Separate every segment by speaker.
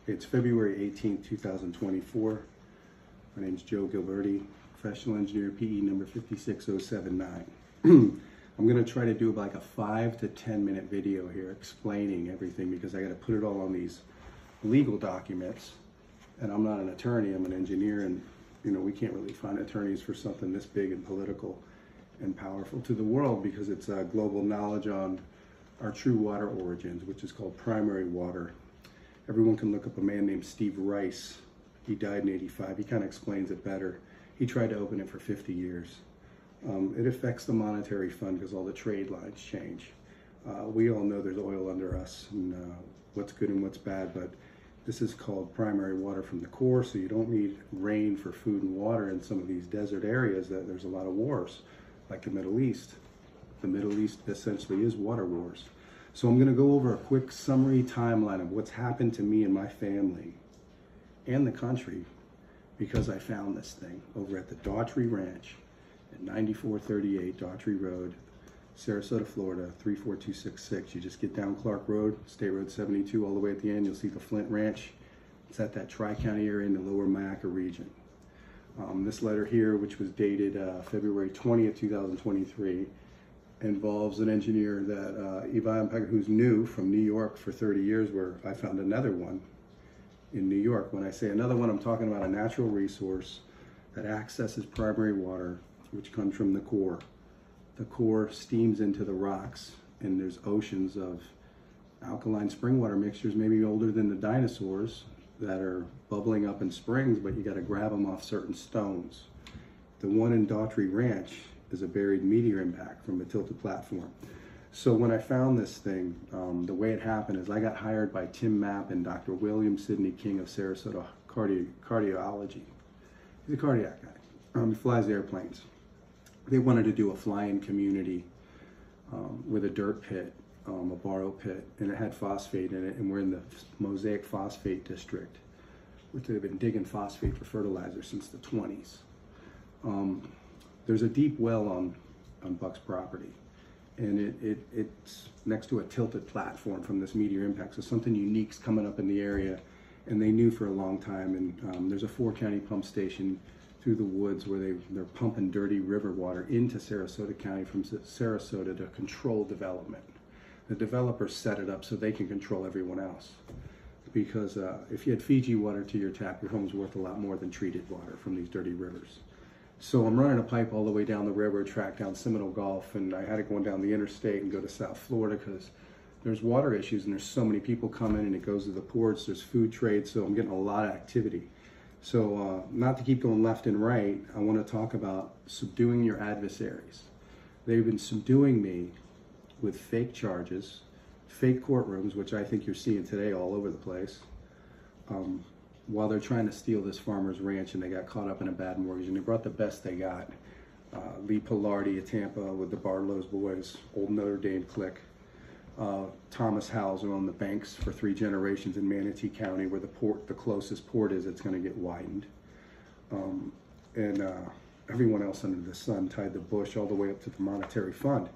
Speaker 1: It's February 18th, 2024. My name is Joe Gilberti, professional engineer, PE number 56079. I'm going to try to do like a 5 to 10 minute video here explaining everything because I got to put it all on these legal documents. And I'm not an attorney, I'm an engineer, and we can't really find attorneys for something this big and political and powerful to the world because it's global knowledge on our true water origins, which is called primary water. Everyone can look up a man named Steve Rice. He died in '85. He kind of explains it better. He tried to open it for 50 years. It affects the monetary fund because all the trade lines change. We all know there's oil under us and what's good and what's bad, but this is called primary water from the core, so you don't need rain for food and water in some of these desert areas that there's a lot of wars, like the Middle East. The Middle East essentially is water wars. So I'm going to go over a quick summary timeline of what's happened to me and my family and the country because I found this thing over at the Daughtry Ranch at 9438 Daughtry Road, Sarasota, Florida, 34266. You just get down Clark Road, State Road 72, all the way at the end. You'll see the Flint Ranch. It's at that Tri-County area in the lower Maca region. This letter here, which was dated February 20th, 2023, involves an engineer that who's new from New York for 30 years, where I found another one in New York. When I say another one, I'm talking about a natural resource that accesses primary water, which comes from the core. The core steams into the rocks, and there's oceans of alkaline spring water mixtures, maybe older than the dinosaurs, that are bubbling up in springs, but you got to grab them off certain stones. The one in Daughtry Ranch is a buried meteor impact from a tilted platform. So when I found this thing, the way it happened is I got hired by Tim Mapp and Dr. William Sidney King of Sarasota Cardiology. He's a cardiac guy. He flies airplanes. They wanted to do a fly-in community with a dirt pit, a borrow pit, and it had phosphate in it, and we're in the Mosaic Phosphate District, which they've been digging phosphate for fertilizer since the 20s. There's a deep well on Buck's property, and it's next to a tilted platform from this meteor impact, so something unique's coming up in the area, and they knew for a long time, and there's a 4-county pump station through the woods where they're pumping dirty river water into Sarasota County from Sarasota to control development. The developers set it up so they can control everyone else. Because if you had Fiji water to your tap, your home's worth a lot more than treated water from these dirty rivers. So I'm running a pipe all the way down the railroad track down Seminole Gulf, and I had to go down the interstate and go to South Florida because there's water issues and there's so many people coming, and it goes to the ports, there's food trade, so I'm getting a lot of activity. So not to keep going left and right, I want to talk about subduing your adversaries. They've been subduing me with fake charges, fake courtrooms, which I think you're seeing today all over the place, while they're trying to steal this farmer's ranch, and they got caught up in a bad mortgage, and they brought the best they got. Lee Pillardi of Tampa with the Barlow's boys, old Notre Dame clique. Thomas Howells, who owned the banks for 3 generations in Manatee County, where the closest port is, it's going to get widened. Everyone else under the sun tied the bush all the way up to the monetary fund.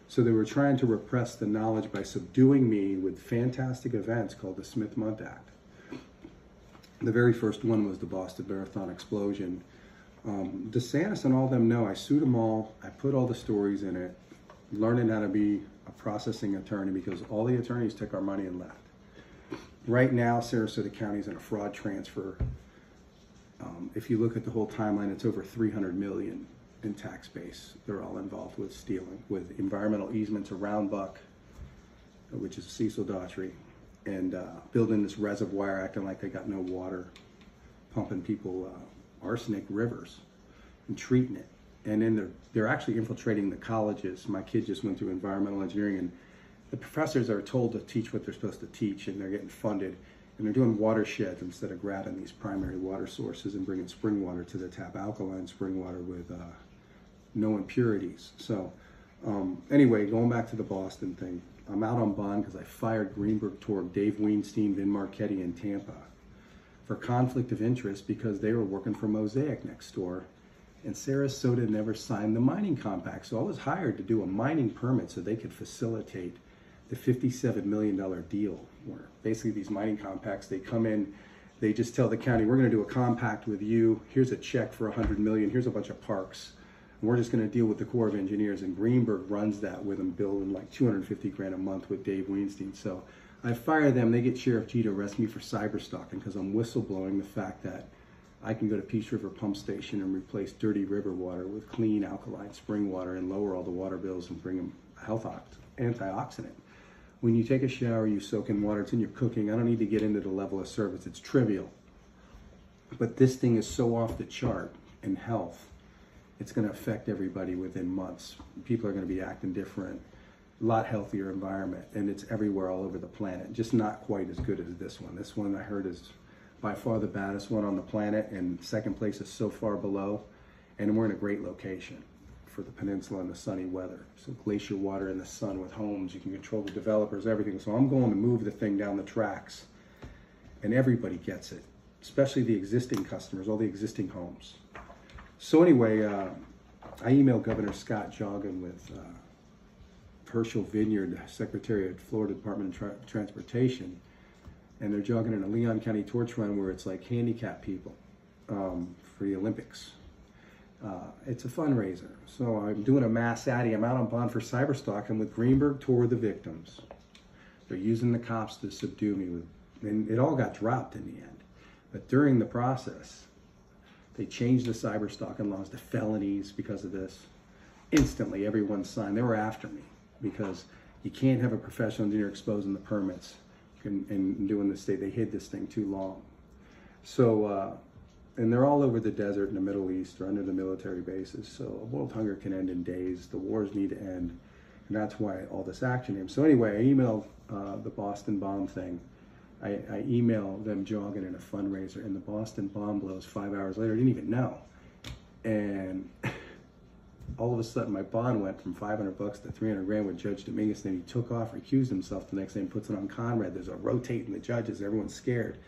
Speaker 1: So they were trying to repress the knowledge by subduing me with fantastic events called the Smith-Mundt Act. The very first one was the Boston Marathon explosion. DeSantis and all them know I sued them all. I put all the stories in it, learning how to be a processing attorney because all the attorneys took our money and left. Right now, Sarasota County's in a fraud transfer. If you look at the whole timeline, it's over $300 million in tax base. They're all involved with stealing, with environmental easements around Buck, which is Cecil Daughtry, and building this reservoir, acting like they got no water, pumping people arsenic rivers and treating it. And then they're actually infiltrating the colleges. My kid just went through environmental engineering, and the professors are told to teach what they're supposed to teach, and they're getting funded, and they're doing watersheds instead of grabbing these primary water sources and bringing spring water to the tap, alkaline spring water with no impurities. So anyway, going back to the Boston thing, I'm out on bond because I fired Greenberg, Torg, Dave Weinstein, Vin Marchetti in Tampa for conflict of interest because they were working for Mosaic next door, and Sarasota never signed the mining compact. So I was hired to do a mining permit so they could facilitate the $57 million deal, where basically these mining compacts, they come in, they just tell the county, we're going to do a compact with you. Here's a check for $100 million. Here's a bunch of parks. And we're just going to deal with the Corps of Engineers. And Greenberg runs that with them, building like 250 grand a month with Dave Weinstein. So I fire them. They get Sheriff G to arrest me for cyber stalking because I'm whistleblowing the fact that I can go to Peace River Pump Station and replace dirty river water with clean alkaline spring water and lower all the water bills and bring them a health antioxidant. When you take a shower, you soak in water, it's in your cooking. I don't need to get into the level of service, it's trivial. But this thing is so off the chart in health, it's gonna affect everybody within months. People are gonna be acting different, a lot healthier environment, and it's everywhere all over the planet. Just not quite as good as this one. This one I heard is by far the baddest one on the planet, and second place is so far below, and we're in a great location for the peninsula and the sunny weather. So glacier water in the sun with homes, you can control the developers, everything. So I'm going to move the thing down the tracks, and everybody gets it, especially the existing customers, all the existing homes. So anyway, I emailed Governor Scott Joggin with Herschel Vineyard, Secretary of Florida Department of Transportation, and they're jogging in a Leon County torch run where it's like handicapped people for the Olympics. It's a fundraiser. So I'm doing a mass addy. I'm out on bond for cyberstalking with Greenberg toward the victims. They're using the cops to subdue me, and it all got dropped in the end. But during the process, they changed the cyberstalking laws to felonies because of this. Instantly, everyone signed. They were after me because you can't have a professional engineer exposing the permits and doing this. They hid this thing too long. So, and they're all over the desert in the Middle East or under the military bases. So world hunger can end in days. The wars need to end. And that's why all this action came. So anyway, I emailed the Boston bomb thing. I emailed them jogging in a fundraiser, and the Boston bomb blows 5 hours later. I didn't even know. And all of a sudden my bond went from 500 bucks to 300 grand with Judge Dominguez. Then he took off, recused himself the next day and puts it on Conrad. There's a rotating the judges. Everyone's scared.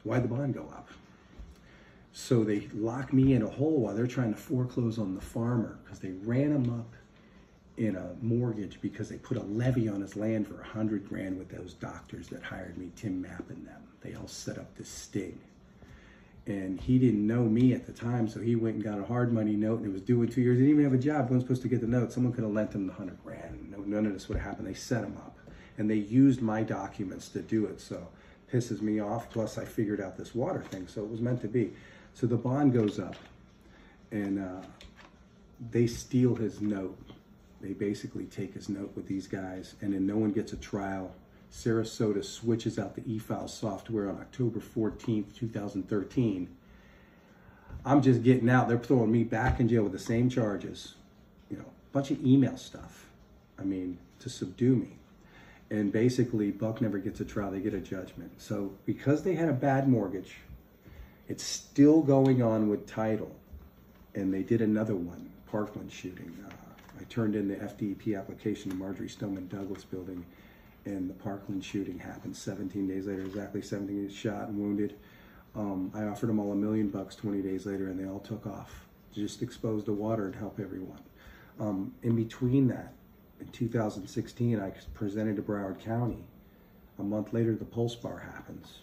Speaker 1: Why'd the bond go up? So they lock me in a hole while they're trying to foreclose on the farmer because they ran him up in a mortgage because they put a levy on his land for 100 grand with those doctors that hired me, Tim Mapp and them. They all set up this sting. And he didn't know me at the time, so he went and got a hard money note, and it was due in 2 years. He didn't even have a job. He wasn't supposed to get the note. Someone could have lent him the 100 grand. None of this would have happened. They set him up. And they used my documents to do it, so it pisses me off. Plus, I figured out this water thing, so it was meant to be. So the bond goes up, and they steal his note. They basically take his note with these guys, and then no one gets a trial. Sarasota switches out the e-file software on October 14th, 2013. I'm just getting out. They're throwing me back in jail with the same charges. You know, a bunch of email stuff. I mean, to subdue me. And basically, Buck never gets a trial. They get a judgment. So because they had a bad mortgage, it's still going on with title. And they did another one, Parkland shooting. I turned in the FDEP application to Marjorie Stoneman Douglas building, and the Parkland shooting happened 17 days later, exactly 17 days shot and wounded. I offered them all $1 million 20 days later, and they all took off. Just expose the water and help everyone. In between that, in 2016, I presented to Broward County. A month later, the Pulse Bar happens.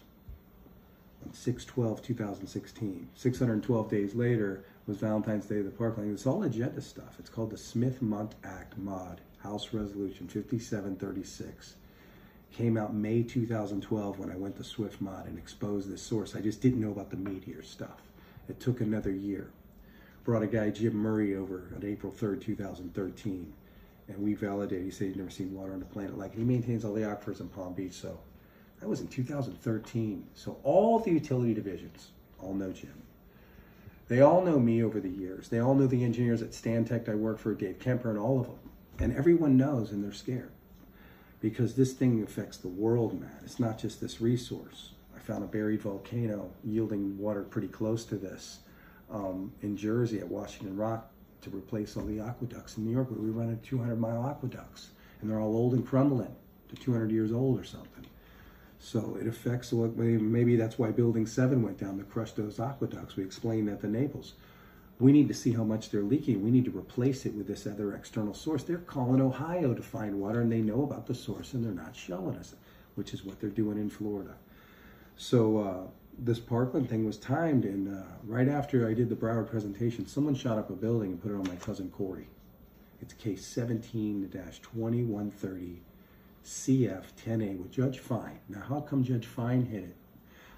Speaker 1: On 6/12/2016. 612 days later was Valentine's Day of the Parkland. It's all agenda stuff. It's called the Smith-Munt Act Mod, House Resolution 5736. Came out May 2012 when I went to Swift Mod and exposed this source. I just didn't know about the meteor stuff. It took another year. Brought a guy, Jim Murray, over on April 3rd, 2013. And we validated, he said he'd never seen water on the planet like it. He maintains all the aquifers in Palm Beach, so that was in 2013. So all the utility divisions all know Jim. They all know me over the years. They all know the engineers at Stantec I work for, Dave Kemper, and all of them. And everyone knows, and they're scared. Because this thing affects the world, man. It's not just this resource. I found a buried volcano yielding water pretty close to this in Jersey at Washington Rock to replace all the aqueducts in New York. We run 200-mile aqueducts, and they're all old and crumbling to 200 years old or something. So it affects what, maybe that's why Building 7 went down to crush those aqueducts. We explained that to Naples. We need to see how much they're leaking. We need to replace it with this other external source. They're calling Ohio to find water, and they know about the source, and they're not showing us, which is what they're doing in Florida. So this Parkland thing was timed, and right after I did the Broward presentation, someone shot up a building and put it on my cousin Corey. It's case 17-2130 CF10A with Judge Fine. Now, how come Judge Fine hit it?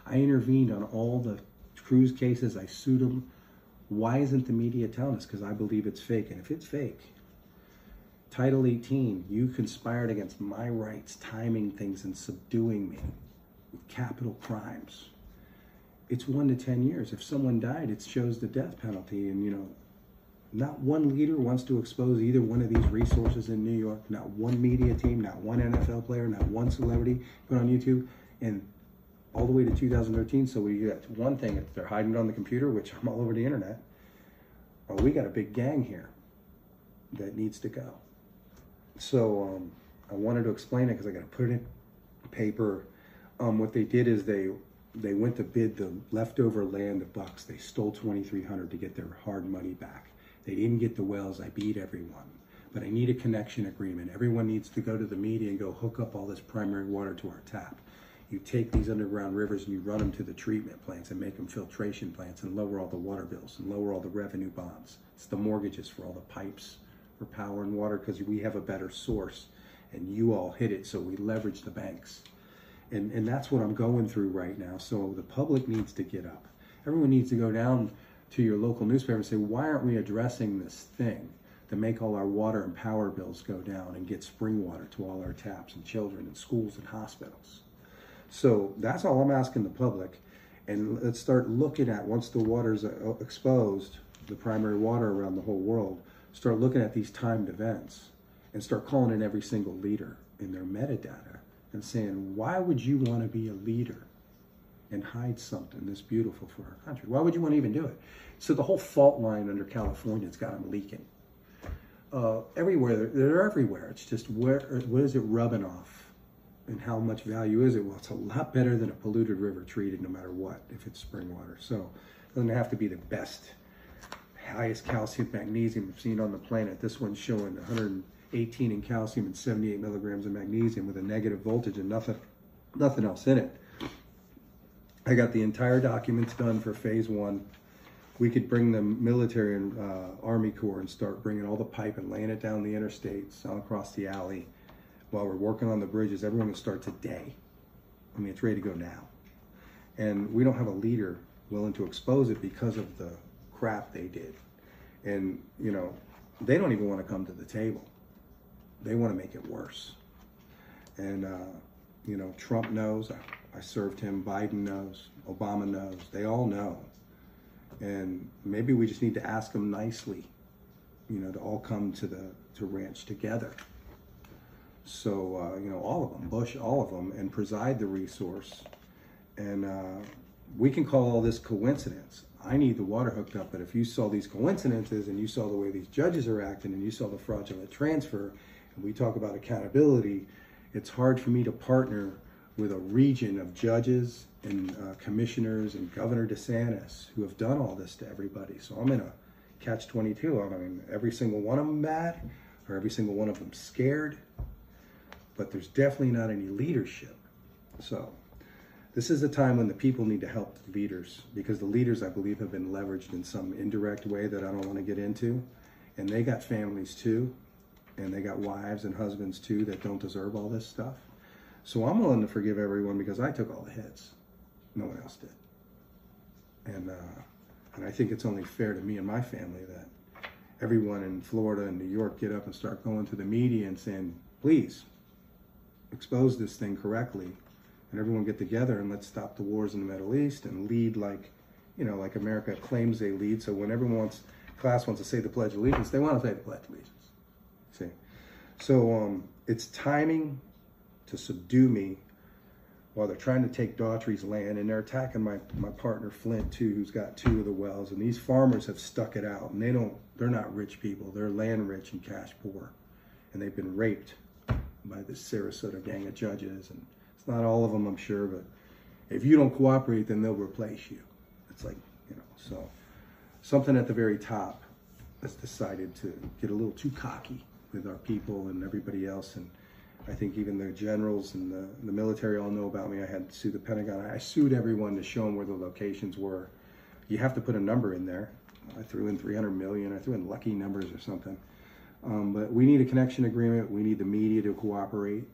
Speaker 1: I intervened on all the cruise cases. I sued him. Why isn't the media telling us? Because I believe it's fake. And if it's fake, Title 18, you conspired against my rights, timing things and subduing me with capital crimes. It's 1 to 10 years. If someone died, it shows the death penalty. And, you know, not one leader wants to expose either one of these resources in New York. Not one media team, not one NFL player, not one celebrity put on YouTube. And all the way to 2013, so we got one thing, if they're hiding it on the computer, which I'm all over the internet, we got a big gang here that needs to go. So I wanted to explain it because I got to put it in paper. What they did is they went to bid the leftover land of Bucks. They stole $2,300 to get their hard money back. They didn't get the wells. I beat everyone. But I need a connection agreement. Everyone needs to go to the media and go hook up all this primary water to our tap. You take these underground rivers and you run them to the treatment plants and make them filtration plants and lower all the water bills and lower all the revenue bonds. It's the mortgages for all the pipes for power and water because we have a better source and you all hit it, so we leverage the banks. And that's what I'm going through right now. So the public needs to get up. Everyone needs to go down to your local newspaper and say, why aren't we addressing this thing to make all our water and power bills go down and get spring water to all our taps and children and schools and hospitals? So that's all I'm asking the public. And let's start looking at, once the water's exposed, the primary water around the whole world, start looking at these timed events and start calling in every single leader in their metadata and saying, why would you want to be a leader and hide something this beautiful for our country? Why would you want to even do it? So the whole fault line under California has got them leaking. Everywhere, they're everywhere. It's just what is it rubbing off? And how much value is it? Well, it's a lot better than a polluted river treated no matter what, if it's spring water. So it doesn't have to be the best, highest calcium, magnesium we've seen on the planet. This one's showing 118 in calcium and 78 milligrams of magnesium with a negative voltage and nothing else in it. I got the entire documents done for phase 1. We could bring the military and Army Corps and start bringing all the pipe and laying it down the interstates, all across the alley. While we're working on the bridges, everyone will start today. I mean, it's ready to go now. And we don't have a leader willing to expose it because of the crap they did. And, you know, they don't even want to come to the table. They want to make it worse. And, you know, Trump knows, I served him, Biden knows, Obama knows, they all know. And maybe we just need to ask them nicely, you know, to all come to ranch together. So, you know, all of them, Bush, all of them, and preside the resource. And we can call all this coincidence. I need the water hooked up, but if you saw these coincidences and you saw the way these judges are acting and you saw the fraudulent transfer, and we talk about accountability, it's hard for me to partner with a region of judges and commissioners and Governor DeSantis who have done all this to everybody. So I'm in a catch-22. I mean, every single one of them mad or every single one of them scared. But there's definitely not any leadership. So this is a time when the people need to help the leaders, because the leaders, I believe, have been leveraged in some indirect way that I don't want to get into. And they got families too, and they got wives and husbands too that don't deserve all this stuff. So I'm willing to forgive everyone because I took all the hits. No one else did. And I think it's only fair to me and my family that everyone in Florida and New York get up and start going to the media and saying, please, expose this thing correctly, and everyone get together and let's stop the wars in the Middle East and lead like, you know, like America claims they lead. So when everyone class wants to say the Pledge of Allegiance, they want to say the Pledge of Allegiance. See? So it's timing to subdue me while they're trying to take Daughtry's land, and they're attacking my partner Flint too, who's got 2 of the wells, and these farmers have stuck it out, and they're not rich people. They're land rich and cash poor, and they've been raped by this Sarasota gang of judges, and it's not all of them, I'm sure, but if you don't cooperate, then they'll replace you. It's like, you know, so something at the very top has decided to get a little too cocky with our people and everybody else. And I think even the generals and the military all know about me. I had to sue the Pentagon. I sued everyone to show them where the locations were. You have to put a number in there. I threw in 300 million. I threw in lucky numbers or something. But we need a connection agreement. We need the media to cooperate.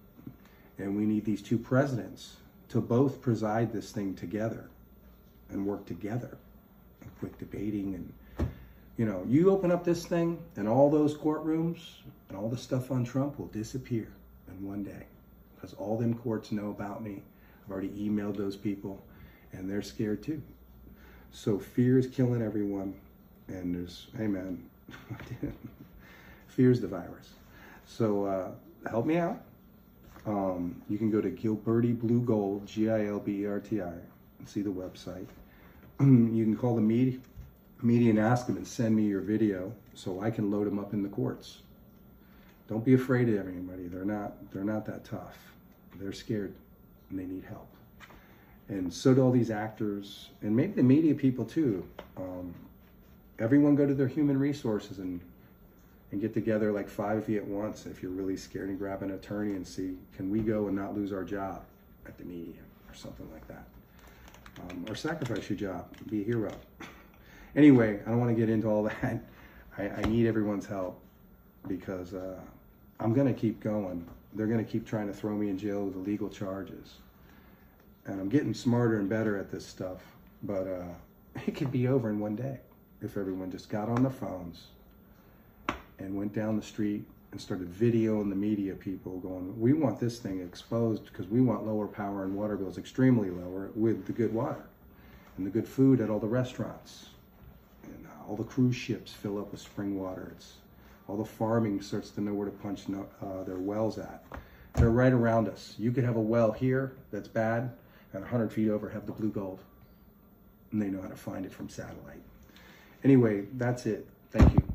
Speaker 1: And we need these two presidents to both preside this thing together and work together. And quit debating. And, you know, you open up this thing and all those courtrooms and all the stuff on Trump will disappear in one day. Because all them courts know about me. I've already emailed those people and they're scared too. So fear is killing everyone. And there's, hey man, fear's the virus. So help me out. You can go to Gilberti Blue Gold, Gilberti, and see the website. You can call the media and ask them and send me your video so I can load them up in the courts. Don't be afraid of anybody. They're not that tough. They're scared and they need help. And so do all these actors and maybe the media people too. Everyone go to their human resources and get together like 5 of you at once if you're really scared, and grab an attorney and see, can we go and not lose our job at the media or something like that. Or sacrifice your job, be a hero. Anyway, I don't want to get into all that. I need everyone's help because I'm going to keep going. They're going to keep trying to throw me in jail with illegal charges. And I'm getting smarter and better at this stuff, but it could be over in one day if everyone just got on their phones and went down the street and started videoing the media people going, we want this thing exposed because we want lower power and water bills, extremely lower, with the good water and the good food at all the restaurants. And all the cruise ships fill up with spring water. All the farming starts to know where to punch their wells at. They're right around us. You could have a well here that's bad, and 100 feet over have the blue gold. And they know how to find it from satellite. Anyway, that's it. Thank you.